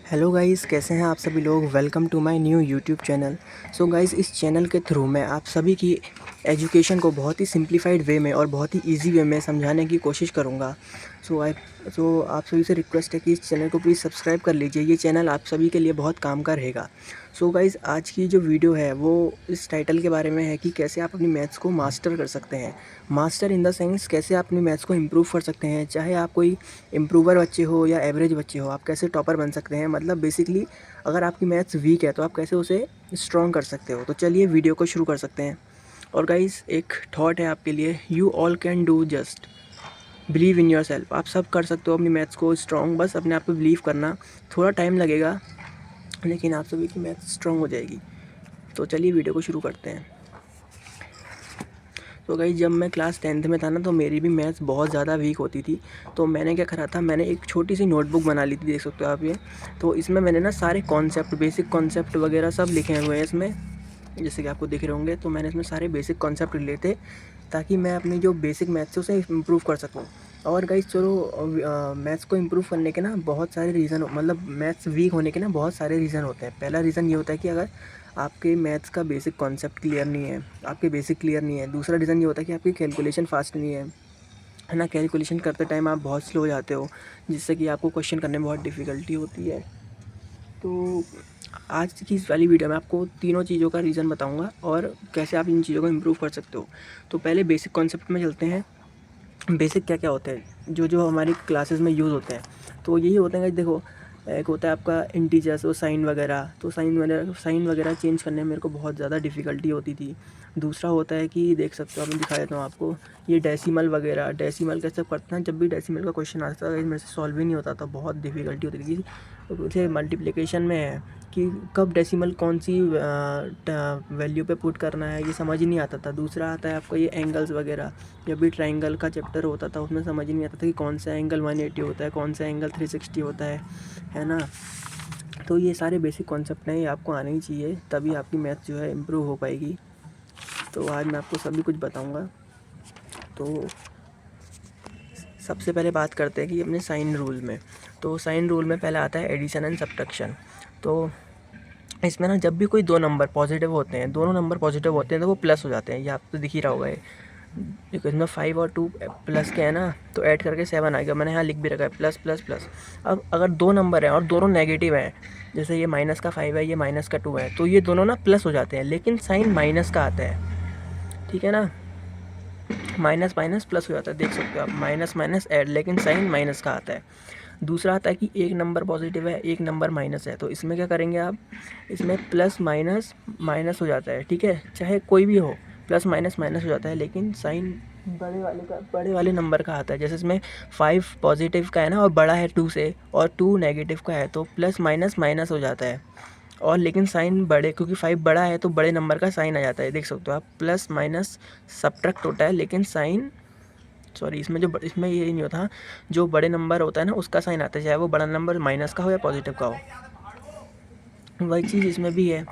Hello guys, कैसे हैं आप सभी लोग। Welcome to my new YouTube channel. So guys, इस चैनल के थ्रू मैं आप सभी की एजुकेशन को बहुत ही सिंप्लीफाइड वे में और बहुत ही इजी वे में समझाने की कोशिश करूंगा। सो आई सो आप सभी से रिक्वेस्ट है कि इस चैनल को प्लीज़ सब्सक्राइब कर लीजिए। ये चैनल आप सभी के लिए बहुत काम का रहेगा। सो गाइस, आज की जो वीडियो है वो इस टाइटल के बारे में है कि कैसे आप अपनी मैथ्स को मास्टर कर सकते हैं। मास्टर इन द सेंस, कैसे आप अपनी मैथ्स को इम्प्रूव कर सकते हैं। चाहे आप कोई इम्प्रूवर बच्चे हो या एवरेज बच्चे हो, आप कैसे टॉपर बन सकते हैं। मतलब बेसिकली अगर आपकी मैथ्स वीक है तो आप कैसे उसे स्ट्रॉन्ग कर सकते हो। तो चलिए वीडियो को शुरू कर सकते हैं। और गाइस, एक थॉट है आपके लिए, you all can do, just believe in your self. आप सब कर सकते हो अपनी मैथ्स को स्ट्रॉन्ग, बस अपने आप पे बिलीव करना। थोड़ा टाइम लगेगा लेकिन आप सभी की मैथ्स स्ट्रॉन्ग हो जाएगी। तो चलिए वीडियो को शुरू करते हैं। तो गाइस, जब मैं क्लास 10th में था ना, तो मेरी भी मैथ्स बहुत ज़्यादा वीक होती थी। तो मैंने क्या करा था, मैंने एक छोटी सी नोटबुक बना ली थी, देख सकते हो आप ये। तो इसमें मैंने ना सारे कॉन्सेप्ट, बेसिक कॉन्सेप्ट वगैरह सब लिखे हुए हैं इसमें, जैसे कि आपको दिख रहे होंगे। तो मैंने इसमें सारे बेसिक कॉन्सेप्ट लिए थे ताकि मैं अपनी जो बेसिक मैथ्स है उसे इम्प्रूव कर सकूँ। और गाइस चलो, मैथ्स को इम्प्रूव करने के ना बहुत सारे रीज़न, मतलब मैथ्स वीक होने के ना बहुत सारे रीज़न होते हैं। पहला रीज़न ये होता है कि अगर आपके मैथ्स का बेसिक कॉन्सेप्ट क्लियर नहीं है, आपके बेसिक क्लियर नहीं है। दूसरा रीज़न ये होता है कि आपकी कैलकुलेशन फास्ट नहीं है ना। कैलकुलेशन करते टाइम आप बहुत स्लो जाते हो, जिससे कि आपको क्वेश्चन करने में बहुत डिफ़िकल्टी होती है। तो आज की इस वाली वीडियो में आपको तीनों चीज़ों का रीज़न बताऊंगा और कैसे आप इन चीज़ों को इम्प्रूव कर सकते हो। तो पहले बेसिक कॉन्सेप्ट में चलते हैं। बेसिक क्या क्या होते हैं जो जो हमारी क्लासेस में यूज़ होते हैं। तो यही होते हैं कि देखो, एक होता है आपका इंटीजर्स, वो साइन वगैरह। तो साइन वगैरह चेंज करने में मेरे को बहुत ज़्यादा डिफ़िकल्टी होती थी। दूसरा होता है कि देख सकते हो, आप, मैं दिखा देता हूँ आपको, ये डेसिमल वगैरह। डेसिमल कैसे करते हैं, जब भी डेसिमल का क्वेश्चन आता था मेरे से सॉल्व ही नहीं होता था, बहुत डिफ़िकल्टी होती थी। जैसे मल्टीप्लिकेशन में है कि कब डेसिमल कौन सी वैल्यू पे पुट करना है, ये समझ ही नहीं आता था। दूसरा आता है आपको ये एंगल्स वगैरह। जब भी ट्राइंगल का चैप्टर होता था उसमें समझ ही नहीं आता था कि कौन सा एंगल 180 होता है, कौन सा एंगल 360 होता है ना। तो ये सारे बेसिक कॉन्सेप्ट हैं, ये आपको आने ही चाहिए, तभी आपकी मैथ जो है इम्प्रूव हो पाएगी। तो आज मैं आपको सभी कुछ बताऊँगा। तो सबसे पहले बात करते हैं कि अपने साइन रूल में। तो साइन रूल में पहले आता है एडिशन एंड सब्ट्रैक्शन। तो इसमें ना जब भी कोई दो नंबर पॉजिटिव होते हैं, दोनों नंबर पॉजिटिव होते हैं, तो वो प्लस हो जाते हैं। ये आपको दिख ही रहा होगा। ये देखो, इसमें 5 और 2 प्लस के है ना, तो ऐड करके 7 आ गया। मैंने यहाँ लिख भी रखा है प्लस प्लस प्लस। अब अगर दो नंबर हैं और दोनों नेगेटिव हैं, जैसे ये -5 है, ये -2 है, तो ये दोनों ना प्लस हो जाते हैं, लेकिन साइन माइनस का आता है। ठीक है ना, माइनस माइनस प्लस हो जाता है, देख सकते हो आप, माइनस माइनस ऐड, लेकिन साइन माइनस का आता है। दूसरा आता है कि एक नंबर पॉजिटिव है, एक नंबर माइनस है, तो इसमें क्या करेंगे आप, इसमें प्लस माइनस माइनस हो जाता है। ठीक है, चाहे कोई भी हो, प्लस माइनस माइनस हो जाता है, लेकिन साइन बड़े वाले नंबर का आता है। जैसे इसमें 5 पॉजिटिव का है ना और बड़ा है 2 से, और 2 नेगेटिव का है, तो प्लस माइनस माइनस हो जाता है। और लेकिन साइन बड़े, क्योंकि 5 बड़ा है तो बड़े नंबर का साइन आ जाता है। देख सकते हो आप, प्लस माइनस सब्ट्रैक्ट होता है, लेकिन साइन, सॉरी, इसमें ये नहीं होता। जो बड़े नंबर होता है ना उसका साइन आता है, चाहे वो बड़ा नंबर माइनस का हो या पॉजिटिव का हो। वही चीज़ इसमें भी है,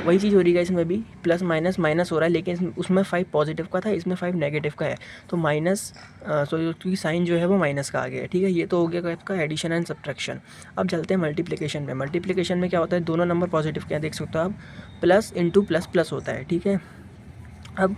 वही चीज़ हो रही है इसमें भी, प्लस माइनस माइनस हो रहा है, लेकिन उसमें 5 पॉजिटिव का था, इसमें 5 नेगेटिव का है, तो माइनस, सॉरी, क्योंकि साइन जो है वो माइनस का आ गया है। ठीक है, ये तो हो गया आपका एडिशन एंड सब्ट्रैक्शन। अब चलते हैं मल्टीप्लिकेशन में। मल्टीप्लिकेशन में क्या होता है, दोनों नंबर पॉजिटिव के हैं, देख सकते हो आप, प्लस इंटू प्लस प्लस होता है। ठीक है, अब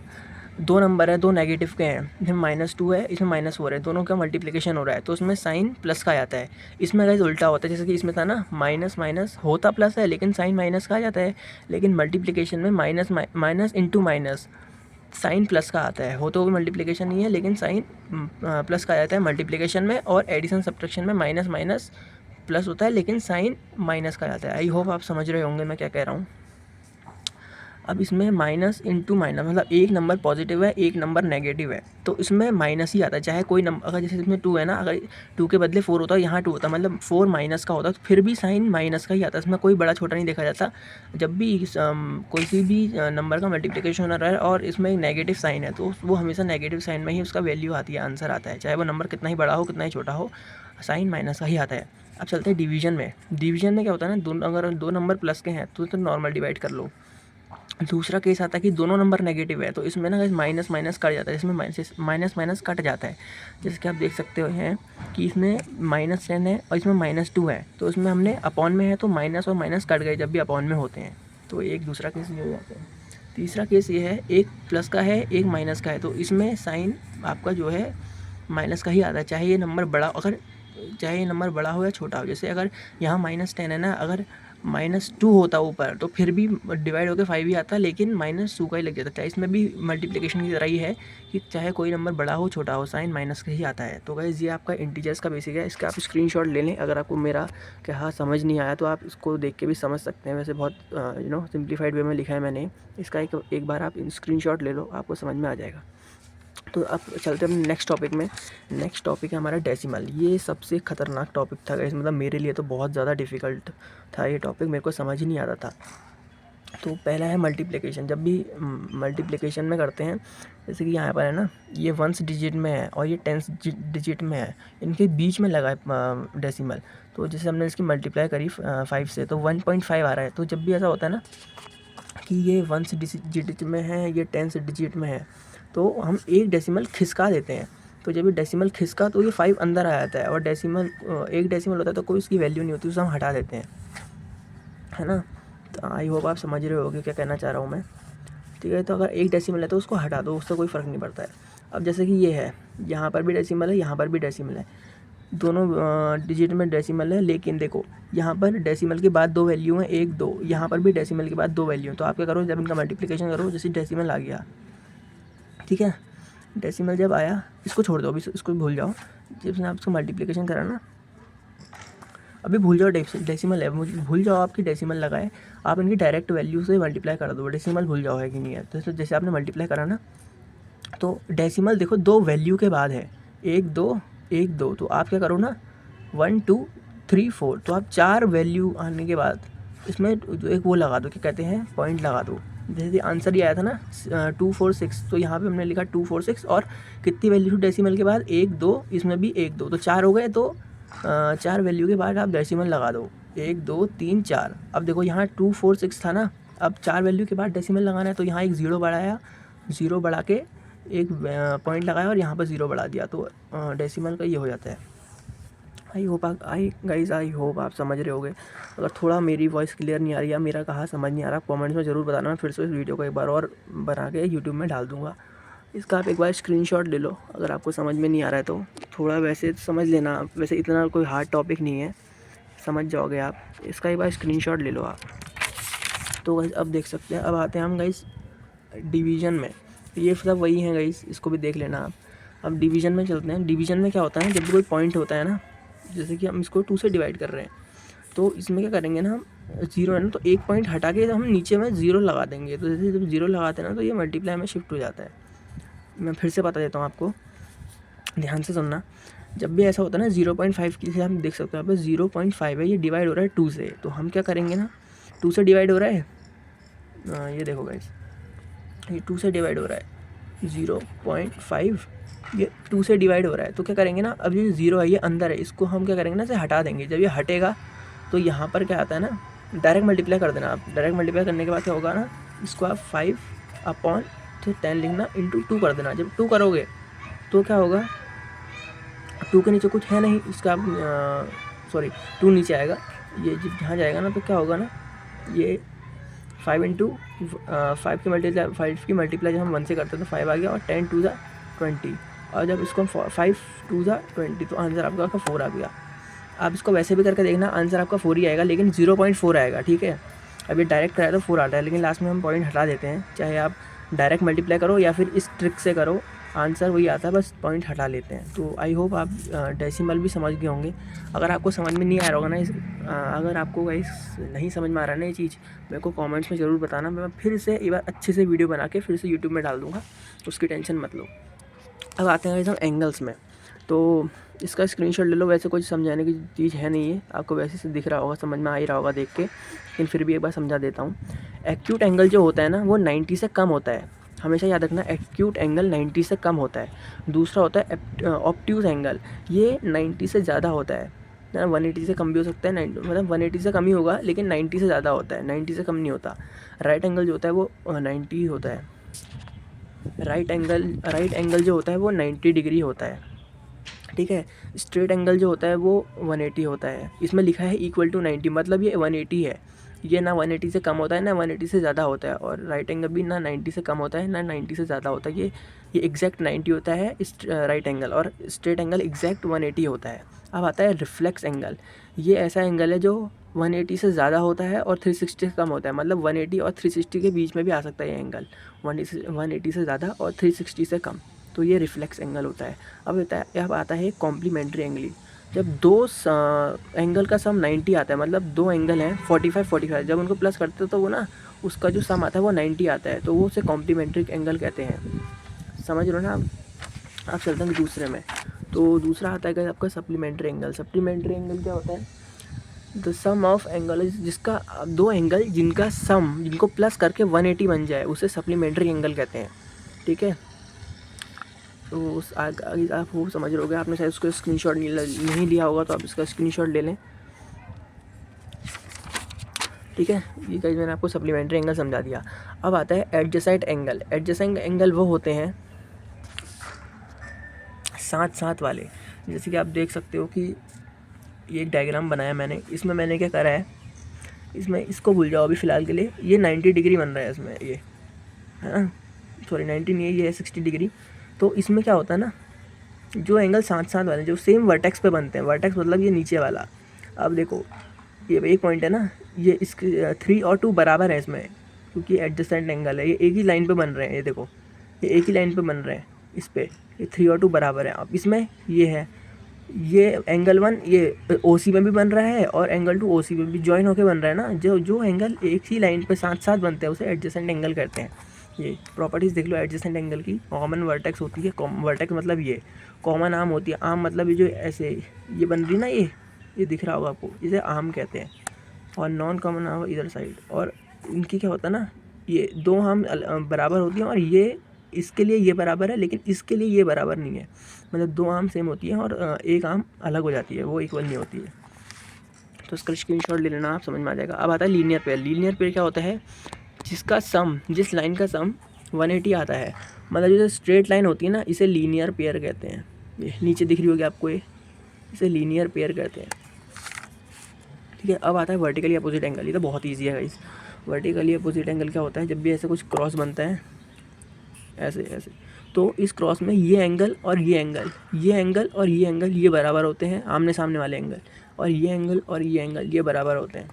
दो नंबर है, दो नेगेटिव के हैं, इसमें -2 है, इसमें -4 है, दोनों का मल्टीप्लिकेशन हो रहा है, तो उसमें साइन प्लस का आ जाता है। इसमें गाइस उल्टा होता है, जैसे कि इसमें था ना, माइनस माइनस होता प्लस है, लेकिन साइन माइनस का आ जाता है। लेकिन मल्टीप्लिकेशन में minus minus into minus, sign plus का आता है। हो तो वो मल्टीप्लिकेशन नहीं है, लेकिन साइन प्लस का आ जाता है मल्टीप्लिकेशन में। और एडिशन सब्ट्रैक्शन में माइनस माइनस प्लस होता है, लेकिन साइन माइनस का आता है। आई होप आप समझ रहे होंगे मैं क्या कह रहा हूँ। अब इसमें माइनस इंटू माइनस, मतलब एक नंबर पॉजिटिव है, एक नंबर नेगेटिव है, तो इसमें माइनस ही आता है, चाहे कोई नंबर, अगर जैसे इसमें 2 है ना, अगर 2 के बदले 4 होता है, यहाँ 2 होता है, मतलब 4 माइनस का होता है, तो फिर भी साइन माइनस का ही आता है। इसमें कोई बड़ा छोटा नहीं देखा जाता। जब भी कोई सी भी नंबर का मल्टीप्लिकेशन हो रहा है और इसमें नेगेटिव साइन है, तो वो हमेशा नेगेटिव साइन में ही उसका वैल्यू आती है, आंसर आता है, चाहे वो नंबर कितना ही बड़ा हो कितना ही छोटा हो, साइन माइनस का ही आता है। अब चलते हैं डिवीजन में। डिवीजन में क्या होता है ना, अगर दो नंबर प्लस के हैं तो नॉर्मल डिवाइड कर लो। दूसरा केस आता है कि दोनों नंबर नेगेटिव है, तो इसमें ना गाइस माइनस माइनस कट जाता है, इसमें माइनस माइनस कट जाता है। जैसे कि आप देख सकते हो हैं कि इसमें -10 है और इसमें -2 है, तो इसमें हमने अपॉन में है तो माइनस और माइनस कट गए जब भी अपॉन में होते हैं। तो एक दूसरा केस ये हो जाता है। तीसरा केस ये है, एक प्लस का है एक माइनस का है, तो इसमें साइन आपका जो है माइनस का ही आता है, चाहे ये नंबर बड़ा हो या छोटा हो। जैसे अगर यहाँ -10 है ना, अगर -2 होता ऊपर तो फिर भी डिवाइड होकर 5 ही आता, लेकिन -2 का ही लग जाता है। इसमें भी मल्टीप्लिकेशन की तरह ही है कि चाहे कोई नंबर बड़ा हो छोटा हो, साइन माइनस का ही आता है। तो गाइस ये आपका इंटीजर्स का बेसिक है, इसका आप स्क्रीनशॉट ले लें। अगर आपको मेरा कहा समझ नहीं आया तो आप इसको देख के भी समझ सकते हैं। वैसे बहुत सिंप्लीफाइड वे में लिखा है मैंने इसका, एक बार आप स्क्रीनशॉट ले लो, आपको समझ में आ जाएगा। तो अब चलते हैं नेक्स्ट टॉपिक में। नेक्स्ट टॉपिक है हमारा डेसिमल। ये सबसे ख़तरनाक टॉपिक था गाइस, मतलब मेरे लिए तो बहुत ज़्यादा डिफ़िकल्ट था ये टॉपिक, मेरे को समझ ही नहीं आता था। तो पहला है मल्टीप्लिकेशन। जब भी मल्टीप्लिकेशन में करते हैं, जैसे कि यहाँ पर है ना, ये 1 डिजिट में है और ये 10 डिजिट में है, इनके बीच में लगा है डेसिमल। तो जैसे हमने इसकी मल्टीप्लाई करी 5 से, तो 1.5 आ रहा है। तो जब भी ऐसा होता है ना कि ये 1 डिजिट में है, ये 10 डिजिट में है, तो हम एक डेसिमल खिसका देते हैं। तो जब ये डेसिमल खिसका तो ये 5 अंदर आ जाता है, और एक डेसिमल होता है तो कोई उसकी वैल्यू नहीं होती, उसे हम हटा देते हैं, है ना। तो आई होप आप समझ रहे होगे क्या कहना चाह रहा हूँ मैं, ठीक है। तो अगर एक डेसिमल है तो उसको हटा दो, उससे कोई फ़र्क नहीं पड़ता है। अब जैसे कि ये है, यहाँ पर भी डेसिमल है, यहाँ पर भी डेसिमल है, दोनों डिजिट में डेसिमल है, लेकिन देखो यहाँ पर डेसिमल के बाद 2 वैल्यू हैं, 1 2, यहाँ पर भी डेसिमल के बाद 2 वैल्यू हैं। तो आप क्या करो, जब इनका मल्टीप्लिकेशन करो, जैसे डेसिमल आ गया, ठीक है, डेसिमल जब आया, इसको छोड़ दो, अभी इसको भूल जाओ। जब आप इसको मल्टीप्लिकेशन करा ना, अभी भूल जाओ डेसिमल है, मुझे भूल जाओ आपकी डेसिमल लगाए, आप इनकी डायरेक्ट वैल्यू से मल्टीप्लाई कर दो, डेसिमल भूल जाओ है कि नहीं है। तो जैसे आपने मल्टीप्लाई करा ना, तो डेसिमल देखो 2 वैल्यू के बाद है, 1 2 1 2, तो आप क्या करो ना, 1 2 3 4, तो आप 4 वैल्यू आने के बाद इसमें जो एक वो लगा दो, क्या कहते हैं, पॉइंट लगा दो। जैसे आंसर ये आया था ना 2 4 6, तो यहाँ पे हमने लिखा 2 4 6, और कितनी वैल्यू थी डेसिमल के बाद, 1 2, इसमें भी 1 2, तो 4 हो गए। तो 4 वैल्यू के बाद आप डेसिमल लगा दो, 1 2 3 4। अब देखो यहाँ 2 4 6 था ना, अब 4 वैल्यू के बाद डेसिमल लगाना है, तो यहाँ एक ज़ीरो बढ़ाया, ज़ीरो बढ़ा के एक पॉइंट लगाया और यहाँ पर ज़ीरो बढ़ा दिया, तो डेसिमल का ये हो जाता है। आई होप आप समझ रहे होगे। अगर थोड़ा मेरी वॉइस क्लियर नहीं आ रही है, मेरा कहा समझ नहीं आ रहा, कमेंट्स में ज़रूर बताना, मैं फिर से इस वीडियो को एक बार और बना के यूट्यूब में डाल दूँगा। इसका आप एक बार स्क्रीनशॉट ले लो अगर आपको समझ में नहीं आ रहा है तो। थोड़ा वैसे समझ लेना, वैसे इतना कोई हार्ड टॉपिक नहीं है, समझ जाओगे आप। इसका एक बार स्क्रीनशॉट ले लो आप। तो गाइस अब देख सकते हैं, अब आते हैं हम गाइस डिवीज़न में। ये सब वही है गाइस, इसको भी देख लेना आप। अब डिवीज़न में चलते हैं। डिवीज़न में क्या होता है, जब भी कोई पॉइंट होता है ना, जैसे कि हम इसको 2 से डिवाइड कर रहे हैं, तो इसमें क्या करेंगे ना, हम 0 है ना, तो एक पॉइंट हटा के हम नीचे में 0 लगा देंगे। तो जैसे जब 0 लगाते हैं ना, तो ये मल्टीप्लाई में शिफ्ट हो जाता है। मैं फिर से बता देता हूँ आपको, ध्यान से सुनना। जब भी ऐसा होता है ना 0.5 की, जैसे हम देख सकते हैं यहाँ पे 0.5 है, ये डिवाइड हो रहा है 2 से, तो हम क्या करेंगे ना, 2 से डिवाइड हो रहा है, ये देखो गाइस, ये 2 से डिवाइड हो रहा है 0.5, ये 2 से डिवाइड हो रहा है, तो क्या करेंगे ना, अब ये 0 है, ये अंदर है, इसको हम क्या करेंगे ना, इसे हटा देंगे। जब ये हटेगा तो यहाँ पर क्या आता है ना, डायरेक्ट मल्टीप्लाई कर देना आप। डायरेक्ट मल्टीप्लाई करने के बाद क्या होगा ना, इसको आप 5/10 लिखना, इंटू 2 कर देना। जब 2 करोगे तो क्या होगा, 2 के नीचे कुछ है नहीं, इसका आप सॉरी 2 नीचे आएगा, ये जब यहाँ जाएगा ना, तो क्या होगा ना, ये 5 इंटू 5 की मल्टीप्लाई जब हम 1 से करते हैं तो 5 आ गया, और 10 2 20, और जब इसको 5 2 20, तो आंसर आपका 4 आ गया। आप इसको वैसे भी करके देखना, आंसर आपका 4 ही आएगा, लेकिन 0.4 आएगा, ठीक है। अभी डायरेक्ट कराया तो 4 आता है, लेकिन लास्ट में हम पॉइंट हटा देते हैं। चाहे आप डायरेक्ट मल्टीप्लाई करो या फिर इस ट्रिक से करो, आंसर वही आता है, बस पॉइंट हटा लेते हैं। तो आई होप आप डेसिमल भी समझ गए होंगे। अगर आपको समझ में नहीं आ रहा होगा ना, अगर आपको गाइस नहीं समझ में आ रहा है ना ये चीज़, मेरे को कमेंट्स में ज़रूर बताना, मैं फिर से एक बार अच्छे से वीडियो बना के फिर से यूट्यूब में डाल दूँगा, उसकी टेंशन मत लो। अब आते हैं गाइस हम एंगल्स में। तो इसका स्क्रीनशॉट ले लो, वैसे कुछ समझाने की चीज़ है नहीं है, आपको वैसे से दिख रहा होगा, समझ में आ ही रहा होगा देख के, लेकिन फिर भी एक बार समझा देता हूँ। एक्यूट एंगल जो होता है ना, वो 90 से कम होता है, हमेशा याद रखना, एक्यूट एंगल 90 से कम होता है। दूसरा होता है ऑब्ट्यूज एंगल, ये 90 से ज़्यादा होता है। ना 180 से कम भी हो सकता है, मतलब 180 से कम ही होगा, लेकिन 90 से ज़्यादा होता है, 90 से कम नहीं होता। राइट एंगल जो होता है वो 90 होता है। राइट एंगल जो होता है वो 90 डिग्री होता है, ठीक है। स्ट्रेट एंगल जो होता है वो 180 होता है। इसमें लिखा है इक्वल टू 90, मतलब ये 180 है। ये ना 180 से कम होता है ना 180 से ज़्यादा होता है, और राइट एंगल भी ना 90 से कम होता है ना 90 से ज़्यादा होता है। ये एग्जैक्ट 90 होता है राइट एंगल, और स्ट्रेट एंगल एग्जैक्ट 180 होता है। अब आता है रिफ्लेक्स एंगल। ये ऐसा एंगल है जो 180 से ज़्यादा होता है और 360 से कम होता है, मतलब 180 और 360 के बीच में भी आ सकता है ये एंगल, 180 से ज़्यादा और 360 से कम, तो ये रिफ्लेक्स एंगल होता है। अब आता है कॉम्प्लीमेंट्री एंगल। जब दो एंगल का सम 90 आता है, मतलब दो एंगल हैं 45, जब उनको प्लस करते हो तो वो ना उसका जो सम आता है वो 90 आता है, तो वो उसे कॉम्प्लीमेंट्री एंगल कहते हैं। समझ रहे हो ना। अब चलते हैं दूसरे में। तो दूसरा आता है आपका सप्लीमेंट्री एंगल। सप्लीमेंट्री एंगल क्या होता है? द सम ऑफ एंगल, जिसका दो एंगल जिनका सम, जिनको प्लस करके 180 बन जाए, उसे सप्लीमेंट्री एंगल कहते हैं, ठीक है। तो आगे आप वो समझ रहे होगे, आपने शायद उसको स्क्रीनशॉट नहीं लिया होगा, तो आप इसका स्क्रीनशॉट ले लें, ठीक है। ये गाइस मैंने आपको सप्लीमेंट्री एंगल समझा दिया। अब आता है एडजेसेंट एंगल। एडजेसेंट एंगल वो होते हैं साथ साथ वाले। जैसे कि आप देख सकते हो कि ये एक डायग्राम बनाया मैंने, इसमें मैंने क्या करा है, इसमें इसको भूल जाओ अभी फ़िलहाल के लिए। ये 90 डिग्री बन रहा है इसमें, ये है ना, सॉरी 90 नहीं है, ये है 60 डिग्री। तो इसमें क्या होता है ना, जो एंगल साथ साथ वाले जो सेम वर्टेक्स पे बनते हैं, वर्टेक्स मतलब ये नीचे वाला। अब देखो ये एक पॉइंट है ना, ये इसके 3 और 2 बराबर है इसमें, क्योंकि एडजेसेंट एंगल है, ये एक ही लाइन पे बन रहे हैं। ये देखो ये एक ही लाइन पे बन रहे हैं, इस पे ये 3 और 2 बराबर है। अब इसमें ये है, ये एंगल 1 ये OC में भी बन रहा है और एंगल 2 OC में भी ज्वाइन होकर बन रहा है ना। जो एंगल एक ही लाइन पे साथ साथ बनते हैं उसे एडजेसेंट एंगल कहते हैं। ये प्रॉपर्टीज़ देख लो एडजेसेंट एंगल की। कॉमन वर्टेक्स होती है, वर्टेक्स मतलब ये कॉमन आर्म होती है। आर्म मतलब ये जो ऐसे ये बन रही है ना, ये दिख रहा होगा आपको, इसे आर्म कहते हैं। और नॉन कॉमन आर्म इधर साइड, और इनकी क्या होता है ना, ये दो आर्म बराबर होती हैं, और ये इसके लिए ये बराबर है लेकिन इसके लिए ये बराबर नहीं है, मतलब दो आर्म सेम होती हैं और एक आर्म अलग हो जाती है, वो इक्वल नहीं होती है। तो इसका स्क्रीनशॉट ले लेना, आप समझ में आ जाएगा। अब आता है लीनियर पेयर। लीनियर पेयर क्या होता है? जिसका सम, जिस लाइन का सम 180 आता है, मतलब जो स्ट्रेट लाइन होती है ना, इसे लीनियर पेयर कहते हैं। ये नीचे दिख रही होगी आपको, ये इसे लीनियर पेयर कहते हैं, ठीक है। अब आता है वर्टिकली अपोजिट एंगल। ये तो बहुत ईजी है गाइस। वर्टिकली अपोजिट एंगल क्या होता है? जब भी ऐसे कुछ क्रॉस बनता है ऐसे ऐसे, तो इस क्रॉस में ये एंगल और ये एंगल, ये एंगल और ये एंगल ये बराबर होते हैं, आमने सामने वाले एंगल, और ये एंगल और ये एंगल ये बराबर होते हैं,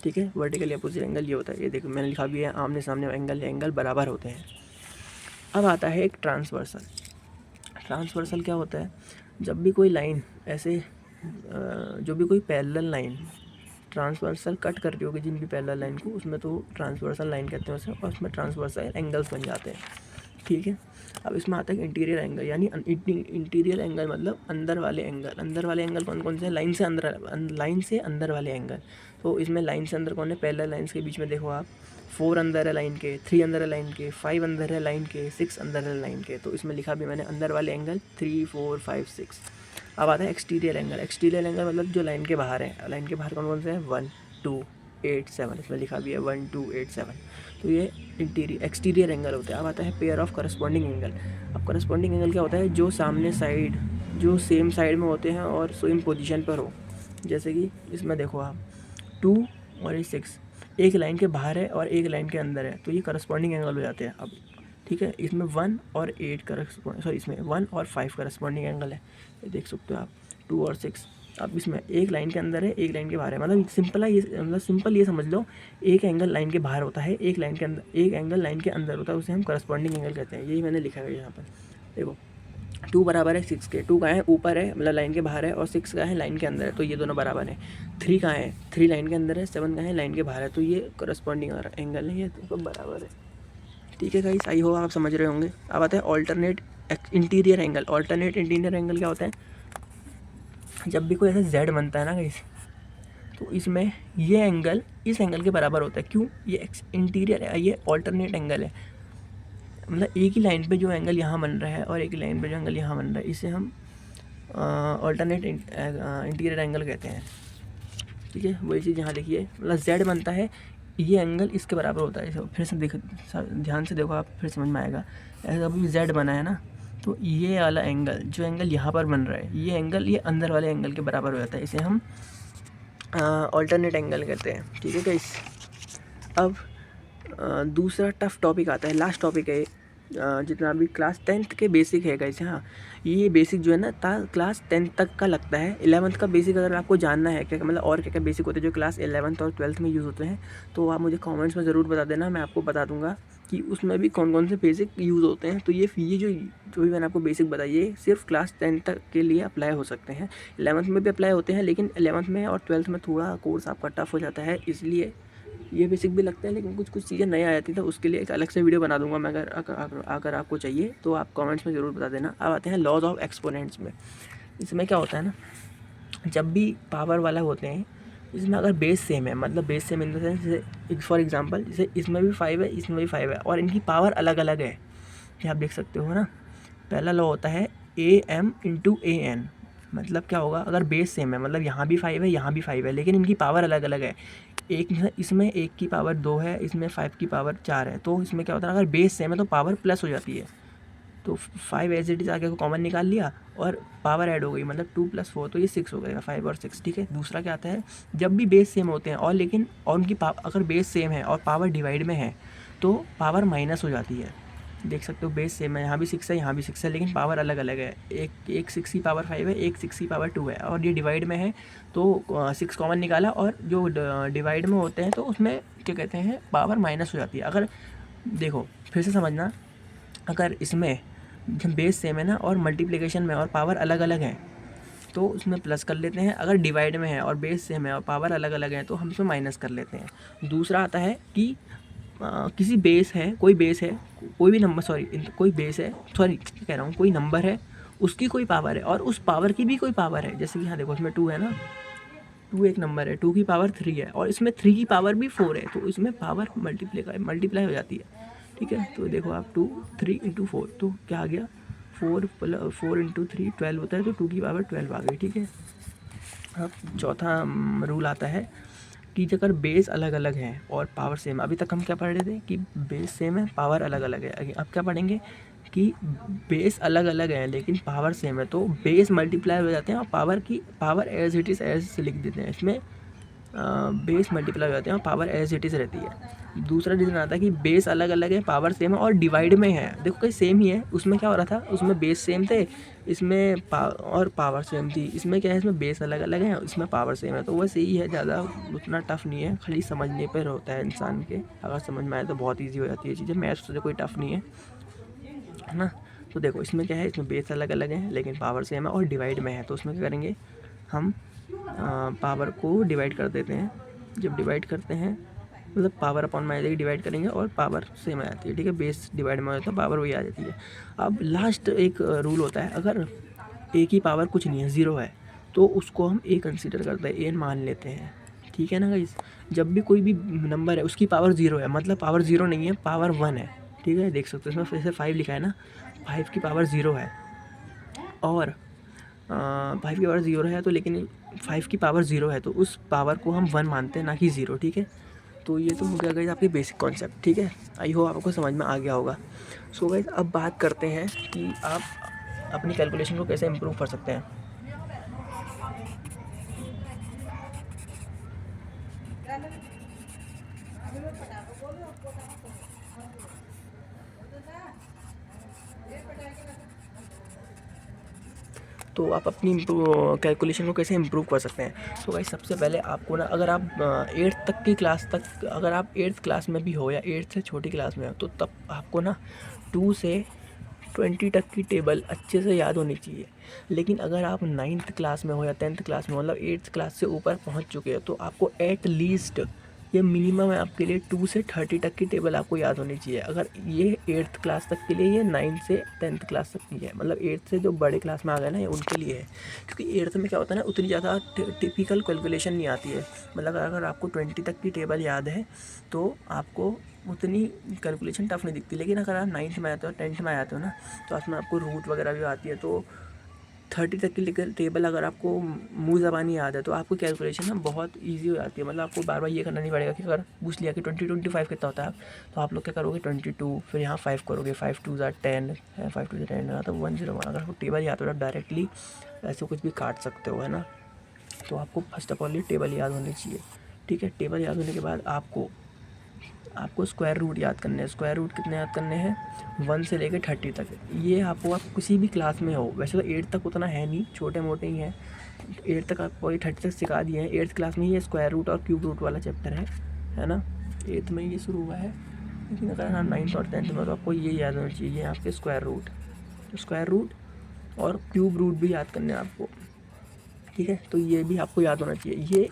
ठीक है। वर्टिकली अपोजिट एंगल ये होता है, ये देखो मैंने लिखा भी है, आमने सामने एंगल बराबर होते हैं। अब आता है एक ट्रांसवर्सल। ट्रांसवर्सल क्या होता है? जब भी कोई लाइन ऐसे जो भी कोई पैरेलल लाइन ट्रांसवर्सल कट कर रही होगी, जिन भी पैरेलल लाइन को, उसमें तो ट्रांसवर्सल लाइन कहते हैं उसे, और उसमें ट्रांसवर्सल एंगल्स बन जाते हैं, ठीक है। अब इसमें आता है इंटीरियर एंगल, यानी इंटीरियर एंगल मतलब अंदर वाले एंगल। अंदर वाले एंगल कौन कौन से हैं? लाइन से अंदर वाले एंगल। तो इसमें लाइन से अंदर कौन है? पैरेलल लाइन्स के बीच में देखो आप, 4 अंदर है लाइन के, 3 अंदर है लाइन के, 5 अंदर है लाइन के, 6 अंदर है लाइन के। तो इसमें लिखा भी मैंने अंदर वाले एंगल 3, 4, 5, 6। अब आता है एक्सटीरियर एंगल। एक्सटीरियर एंगल मतलब जो लाइन के बाहर है। लाइन के बाहर कौन कौन से हैं? 1, 2, 8, 7, इसमें लिखा भी है 1, 2, 8, 7। तो ये एक्सटीरियर एंगल होता है। अब आता है पेयर ऑफ करस्पॉन्डिंग एंगल। अब करस्पॉन्डिंग एंगल क्या होता है? जो सामने साइड, जो सेम साइड में होते हैं और सेम पोजीशन पर हो। जैसे कि इसमें देखो आप 2 और ये 6 एक लाइन के बाहर है और एक लाइन के अंदर है, तो ये करस्पॉन्डिंग एंगल हो जाते हैं। अब ठीक है, इसमें 1 और 8 इसमें 1 और 5 करस्पॉन्डिंग एंगल है, ये देख सकते हो आप, 2 और 6। अब इसमें एक लाइन के अंदर है, एक लाइन के बाहर है, मतलब सिंपल ये समझ लो, एक एंगल लाइन के बाहर होता है, एक लाइन के अंदर, एक एंगल लाइन के अंदर होता है, उसे हम करस्पॉन्डिंग एंगल कहते हैं। यही मैंने लिखा है यहाँ पर, देखो 2 बराबर है 6 के। 2 कहाँ है? ऊपर है, मतलब लाइन के बाहर है, और 6 का है लाइन के अंदर है, तो ये दोनों बराबर है। 3 कहाँ है? 3 लाइन के अंदर है, 7 कहाँ है? लाइन के बाहर है, तो ये करस्पॉन्डिंग एंगल है, ये तो बराबर है, ठीक है गाइस। आई हो आप समझ रहे होंगे। अब आता है alternate interior angle. Alternate interior angle क्या होता है? जब भी कोई ऐसा जेड बनता है ना गाइस, तो इसमें ये एंगल इस एंगल के बराबर होता है। क्यों? ये इंटीरियर है, ये ऑल्टरनेट एंगल है, मतलब एक ही लाइन पे जो एंगल यहाँ बन रहा है और एक ही लाइन पे जो एंगल यहाँ बन रहा है, इसे हम ऑल्टरनेट इंटीरियर एंगल कहते हैं, ठीक है। वही चीज़ यहाँ लिखिए, मतलब जेड बनता है, ये एंगल इसके बराबर होता है। इसे फिर से ध्यान से देखो आप, फिर समझ में आएगा। ऐसा अभी जेड बना है ना, तो ये वाला एंगल, जो एंगल यहाँ पर बन रहा है, ये एंगल ये अंदर वाले एंगल के बराबर हो जाता है। इसे हम ऑल्टरनेट एंगल कहते हैं, ठीक है गाइस। अब दूसरा टफ टॉपिक आता है, लास्ट टॉपिक है जितना भी क्लास 10th के बेसिक है गाइस। हाँ, ये बेसिक जो है ना क्लास 10th तक का लगता है। 11th का बेसिक अगर आपको जानना है क्या मतलब और क्या क्या बेसिक होते हैं जो क्लास 11th और 12th में यूज़ होते हैं, तो आप मुझे कमेंट्स में ज़रूर बता देना, मैं आपको बता दूंगा कि उसमें भी कौन कौन से बेसिक यूज़ होते हैं। तो ये जो भी मैंने आपको बेसिक बताई, ये सिर्फ क्लास 10th तक के लिए अप्लाई हो सकते हैं। 11th में भी अप्लाई होते हैं, लेकिन 11th में और 12th में थोड़ा कोर्स आपका टफ हो जाता है, इसलिए ये बेसिक भी लगता है। लेकिन कुछ कुछ चीज़ें नई आ जाती तो उसके लिए एक अलग से वीडियो बना दूंगा मैं। अगर आपको चाहिए तो आप कमेंट्स में ज़रूर बता देना। अब आते हैं लॉज ऑफ एक्सपोनेंट्स में। इसमें क्या होता है ना, जब भी पावर वाला होते हैं, इसमें अगर बेस सेम है, मतलब base same in the sense, जैसे फॉर एग्जांपल जैसे इसमें भी 5 है, इसमें भी 5 है, और इनकी पावर अलग अलग है, ये आप देख सकते हो ना। पहला लॉ होता है AM/AN, मतलब क्या होगा, अगर बेस सेम है, मतलब यहाँ भी 5 है, यहाँ भी 5 है, लेकिन इनकी पावर अलग अलग है। इसमें 1 की पावर 2 है, इसमें 5 की पावर 4 है, तो इसमें क्या होता है, अगर बेस सेम है तो पावर प्लस हो जाती है। तो 5 एज इट इज़ आगे को कॉमन निकाल लिया और पावर ऐड हो गई, मतलब 2 + 4, तो ये 6 हो गया, 5 और 6, ठीक है। दूसरा क्या आता है, जब भी बेस सेम होते हैं और लेकिन और उनकी अगर बेस सेम है और पावर डिवाइड में है, तो पावर माइनस हो जाती है। देख सकते हो, बेस सेम है, यहाँ भी 6 है, यहाँ भी 6 है, लेकिन पावर अलग अलग है। एक 6 की पावर 5 है, एक 6 की पावर 2 है, और ये डिवाइड में है तो 6 कॉमन निकाला, और जो डिवाइड में होते हैं तो उसमें क्या कहते हैं, पावर माइनस हो जाती है। अगर देखो फिर से समझना, अगर इसमें जब बेस सेम है ना और मल्टीप्लिकेशन में और पावर अलग अलग है तो उसमें प्लस कर लेते हैं। अगर डिवाइड में है और बेस सेम है और पावर अलग अलग है तो हम उसमें माइनस कर लेते हैं। दूसरा आता है कि किसी बेस है, कोई बेस है, कोई भी नंबर, कोई बेस है, कह रहा हूँ, कोई नंबर है, उसकी कोई पावर है और उस पावर की भी कोई पावर है। जैसे कि यहाँ देखो, इसमें 2 है ना, 2 एक नंबर है, 2 की पावर 3 है, और इसमें 3 की पावर भी 4 है, तो इसमें पावर मल्टीप्लाई हो जाती है, ठीक है। तो देखो आप 2 3 × 4, तो क्या आ गया, 4 × 3 12 होता है, तो 2 की पावर 12 आ गई, ठीक है। अब चौथा रूल आता है कि अगर बेस अलग अलग हैं और पावर सेम, अभी तक हम क्या पढ़ रहे थे कि बेस सेम है, पावर अलग अलग है। अब क्या पढ़ेंगे कि बेस अलग अलग है लेकिन पावर सेम है, तो बेस मल्टीप्लाई हो जाते हैं और power as it is as से लिख देते हैं। इसमें बेस मल्टीप्लाई हो जाते हैं और पावर एज इट इज़ रहती है। दूसरा रीज़न आता है कि बेस अलग अलग है, पावर सेम है और डिवाइड में है। देखो कहीं सेम ही है, उसमें क्या हो रहा था, उसमें बेस सेम थे, इसमें और पावर सेम थी। इसमें क्या है, इसमें बेस अलग अलग है, इसमें पावर सेम है, तो वैसे ही है, ज़्यादा उतना टफ नहीं है, खाली समझने पर होता है इंसान के। अगर समझ में आए तो बहुत ईजी हो जाती है चीज़ें, मैथ्स तो कोई टफ नहीं है ना। तो देखो इसमें क्या है, इसमें बेस अलग अलग है लेकिन पावर सेम है और डिवाइड में है, तो उसमें क्या करेंगे, हम पावर को डिवाइड कर देते हैं। जब डिवाइड करते हैं, मतलब पावर अपॉन में आ जाएगी, डिवाइड करेंगे और पावर सेम आ जाती है, ठीक है। बेस डिवाइड में होता है, पावर वही आ जाती है। अब लास्ट एक रूल होता है, अगर ए की पावर कुछ नहीं है, 0 है, तो उसको हम ए कंसीडर करते हैं, ए मान लेते हैं, ठीक है ना गाइस। जब भी कोई भी नंबर है उसकी पावर 0 है, मतलब पावर 0 नहीं है, पावर 1 है, ठीक है। देख सकते हो इसमें फिर से 5 लिखा है ना, 5 की पावर 0 है, और 5 की पावर 0 है, तो लेकिन 5 की पावर 0 है, तो उस पावर को हम 1 मानते हैं, ना कि 0, ठीक है। तो ये तो हो गया गाइस आपके बेसिक कॉन्सेप्ट, ठीक है। आई होप आपको समझ में आ गया होगा। सो गाइस अब बात करते हैं कि आप अपनी कैलकुलेशन को कैसे इम्प्रूव कर सकते हैं। तो आप अपनी कैलकुलेशन को कैसे इम्प्रूव कर सकते हैं। तो भाई सबसे पहले आपको ना, अगर आप 8th तक की क्लास तक, अगर आप 8th क्लास में भी हो या 8th से छोटी क्लास में हो, तो तब आपको ना 2 से 20 तक की टेबल अच्छे से याद होनी चाहिए। लेकिन अगर आप 9th क्लास में हो या 10th क्लास में हो, मतलब 8th क्लास से ऊपर पहुंच चुके हो, तो आपको एट लीस्ट ये मिनिमम है आपके लिए 2 से 30 तक की टेबल आपको याद होनी चाहिए। अगर ये 8th क्लास तक के लिए, ये 9th से 10th क्लास तक की है, मतलब 8th से जो बड़े क्लास में आ गए ना, ये उनके लिए है। क्योंकि 8th में क्या होता है ना, उतनी ज़्यादा टिपिकल कैलकुलेशन नहीं आती है। मतलब अगर आपको 20 तक की टेबल याद है तो आपको उतनी कैलकुलेशन टफ नहीं दिखती। लेकिन अगर आप 9th में आते हो, 10th में आते हो ना, तो उसमें आपको रूट वगैरह भी आती है, तो 30 तक की लेकर टेबल अगर आपको मुँह ज़बानी याद है तो आपको कैलकुलेशन ना बहुत ईजी हो जाती है। मतलब आपको बार बार ये करना नहीं पड़ेगा कि अगर पूछ लिया कि 20-25 कितना होता है तो आप लोग क्या करोगे 22, फिर यहाँ 5 करोगे, 5 2 ज़ा 10 है, 5 2 ज़ा 10 तो 101। अगर आपको टेबल याद हो तो डायरेक्टली ऐसे कुछ भी काट सकते हो, है ना। तो आपको फर्स्ट ऑफ ऑल ये टेबल याद होनी चाहिए, ठीक है। टेबल याद होने के बाद आपको स्क्वायर रूट याद करने हैं। स्क्वायर रूट कितने याद करने हैं 1 से लेकर 30 तक। ये आपको आप किसी भी क्लास में हो, वैसे तो 8 तक उतना है नहीं, छोटे मोटे ही हैं। 8 तक आपको ये 30 तक सिखा दिए हैं। 8th क्लास में ही ये स्क्वायर रूट और क्यूब रूट वाला चैप्टर है ना। 8th में ये शुरू हुआ है, लेकिन अगर हाँ 9th और 10th में तो आपको ये याद होना चाहिए आपके स्क्वायर रूट और क्यूब रूट भी याद करने हैं आपको, ठीक है। तो ये भी आपको याद होना चाहिए। ये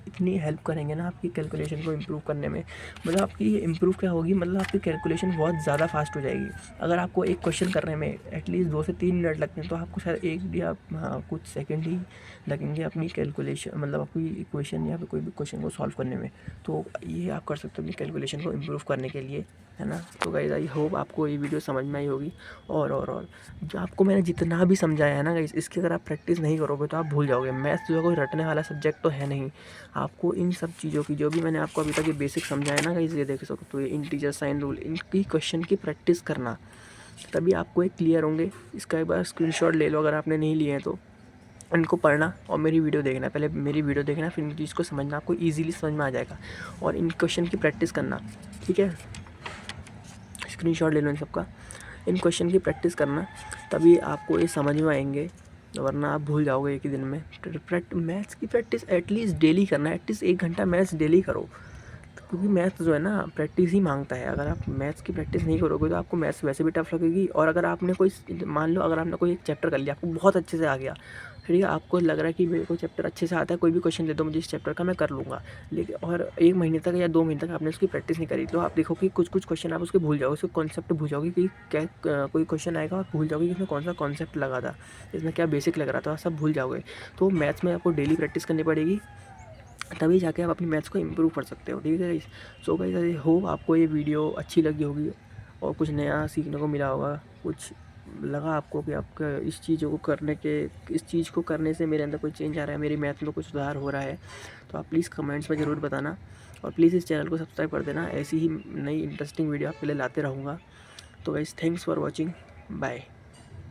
इतनी हेल्प करेंगे ना आपकी कैलकुलेशन को इम्प्रूव करने में। मतलब आपकी ये इम्प्रूव क्या होगी, मतलब आपकी कैलकुलेशन बहुत ज़्यादा फास्ट हो जाएगी। अगर आपको एक क्वेश्चन करने में एटलीस्ट 2 से 3 मिनट लगते हैं तो आपको शायद 1 या हाँ कुछ सेकंड ही लगेंगे अपनी कैलकुलेशन, मतलब आपकी इक्वेशन या फिर कोई भी क्वेश्चन को सॉल्व करने में। तो ये आप कर सकते हो अपनी कैलकुलेशन को इम्प्रूव करने के लिए, है ना। तो गाइस आई होप आपको ये वीडियो समझ में आई होगी। और जो आपको मैंने जितना भी समझाया है ना गाइस, इसकी अगर आप प्रैक्टिस नहीं करोगे तो आप भूल जाओगे। मैथ्स जो है कोई रटने वाला सब्जेक्ट तो है नहीं। आपको इन सब चीज़ों की जो भी मैंने आपको अभी तक ये बेसिक समझाया ना गाइस, ये देख सकते हो, ये इंटीजर, साइन रूल, इनकी क्वेश्चन की प्रैक्टिस करना, तभी आपको एक क्लियर होंगे। इसका एक बार स्क्रीनशॉट ले लो अगर आपने नहीं लिए हैं तो। इनको पढ़ना और मेरी वीडियो देखना, पहले मेरी वीडियो देखना फिर इन चीज़ को समझना, आपको ईजिली समझ में आ जाएगा। और इन क्वेश्चन की प्रैक्टिस करना, ठीक है। स्क्रीनशॉट ले लो इन सबका, इन क्वेश्चन की प्रैक्टिस करना, तभी आपको ये समझ में आएंगे, वरना आप भूल जाओगे एक ही दिन में। मैथ्स की प्रैक्टिस एटलीस्ट डेली करना, एटलीस्ट 1 घंटा मैथ्स डेली करो, क्योंकि मैथ्स जो है ना प्रैक्टिस ही मांगता है। अगर आप मैथ्स की प्रैक्टिस नहीं करोगे तो आपको मैथ्स वैसे भी टफ लगेगी। और अगर आपने कोई, मान लो अगर आपने कोई एक चैप्टर कर लिया, आपको बहुत अच्छे से आ गया, ठीक है, आपको लग रहा है कि मेरे को चैप्टर अच्छे से आता है, कोई भी क्वेश्चन दे दो मुझे इस चैप्टर का, मैं कर लूँगा, लेकिन और 1 महीने तक या 2 महीने तक आपने उसकी प्रैक्टिस नहीं करी, तो आप देखो कि कुछ क्वेश्चन आप उसके भूल जाओगे, उसके कॉन्सेप्ट भूल जाओगे कि क्या कोई क्वेश्चन आएगा और भूल जाओगे कि इसमें कौन सा कॉन्सेप्ट लगा था, इसमें क्या बेसिक लग रहा था, सब भूल जाओगे। तो मैथ्स में आपको डेली प्रैक्टिस करनी पड़ेगी, तभी जाके आप अपनी मैथ्स को इम्प्रूव कर सकते हो, ठीक है guys. So guys I hope आपको ये वीडियो अच्छी लगी होगी और कुछ नया सीखने को मिला होगा, कुछ लगा आपको कि आपका इस चीज़ को करने से मेरे अंदर कोई चेंज आ रहा है, मेरी मैथ में कुछ सुधार हो रहा है, तो आप प्लीज़ कमेंट्स में ज़रूर बताना। और प्लीज़ इस चैनल को सब्सक्राइब कर देना, ऐसी ही नई इंटरेस्टिंग वीडियो आपके लिए लाते रहूँगा। तो guys thanks for watching, bye.